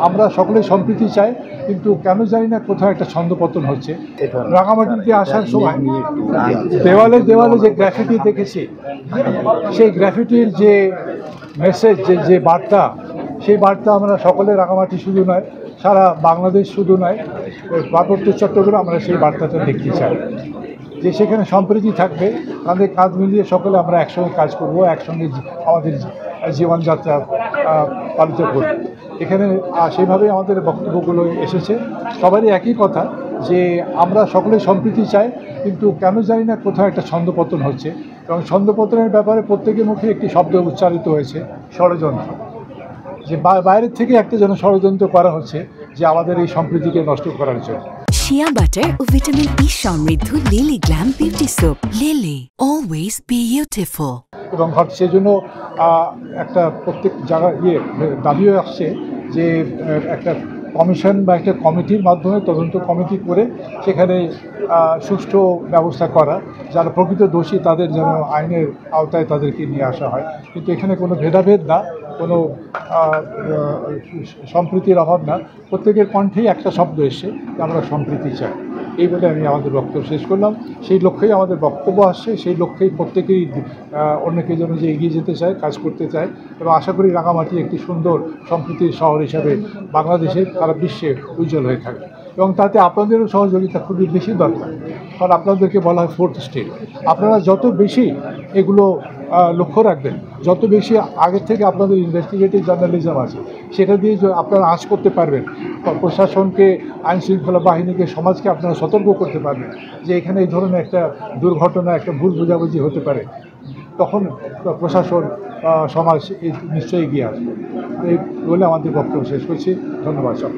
আমরা সকলেই সম্প্রীতি চাই, কিন্তু কেন জানি না কোথাও একটা ছন্দপতন হচ্ছে। রাঙামাটিতে আসার সময় দেওয়ালে দেওয়ালে যে গ্রাফিটি দেখেছি, সেই গ্রাফিটির যে মেসেজ, যে বার্তা, সেই বার্তা আমরা সকলে রাঙামাটি শুধু নয়, সারা বাংলাদেশ শুধু নয়, পার্বত্য চট্টগ্রাম আমরা সেই বার্তাটা দেখতে চাই, যে সেখানে সম্প্রীতি থাকবে, তাদের কাঁধ মিলিয়ে সকলে আমরা একসঙ্গে কাজ করব, একসঙ্গে আমাদের জীবনযাত্রা পালিত করব। এখানে সেইভাবেই আমাদের বক্তব্যগুলো এসেছে। সবারই একই কথা যে আমরা সকলেই সম্প্রীতি চাই, কিন্তু কেন জানি না কোথাও একটা ছন্দপতন হচ্ছে, এবং ছন্দপতনের ব্যাপারে প্রত্যেকের মুখে একটি শব্দ উচ্চারিত হয়েছে, ষড়যন্ত্র। যে বাইরের থেকে একটা যেন ষড়যন্ত্র করা হচ্ছে যে আমাদের এই সম্প্রীতিকে নষ্ট করার জন্য। শিয়া বাটার ও ভিটামিন ই সমৃদ্ধ lily glam beauty soap. Lily, always beautiful. এবং সেজন্য একটা প্রত্যেক জায়গায় দাবিও আসছে যে একটা কমিশন বা একটা কমিটির মাধ্যমে তদন্ত কমিটি করে সেখানে সুষ্ঠু ব্যবস্থা করা, যারা প্রকৃত দোষী তাদের যেন আইনের আওতায় তাদেরকে নিয়ে আসা হয়। কিন্তু এখানে কোনো ভেদাভেদ না, কোনো সম্প্রীতির অভাব না, প্রত্যেকের কণ্ঠেই একটা শব্দ এসছে যে আমরা সম্প্রীতি চাই। এই বলে আমি আমাদের বক্তব্য শেষ করলাম। সেই লক্ষ্যেই আমাদের বক্তব্য আসছে, সেই লক্ষ্যেই প্রত্যেকেই অন্যকে যেন যে এগিয়ে যেতে চায়, কাজ করতে চায়, এবং আশা করি রাঙামাটি একটি সুন্দর সম্প্রীতির শহর হিসাবে বাংলাদেশে সারা বিশ্বে উজ্জ্বল হয়ে থাকবে। এবং তাতে আপনাদেরও সহযোগিতা খুবই বেশি দরকার, কারণ আপনাদেরকে বলা হয় ফোর্থ স্টেট। আপনারা যত বেশি এগুলো লক্ষ্য রাখবেন, যত বেশি আগের থেকে আপনাদের ইনভেস্টিগেটিভ জার্নালিজম আছে, সেটা দিয়ে আপনারা আঁচ করতে পারবেন, প্রশাসনকে, আইনশৃঙ্খলা বাহিনীকে, সমাজকে আপনারা সতর্ক করতে পারবেন যে এখানে এই ধরনের একটা দুর্ঘটনা, একটা ভুল বোঝাবুঝি হতে পারে, তখন প্রশাসন, সমাজ নিশ্চয়ই এগিয়ে আসবে। এই বলে আমাদের বক্তব্য শেষ করছি। ধন্যবাদ সব।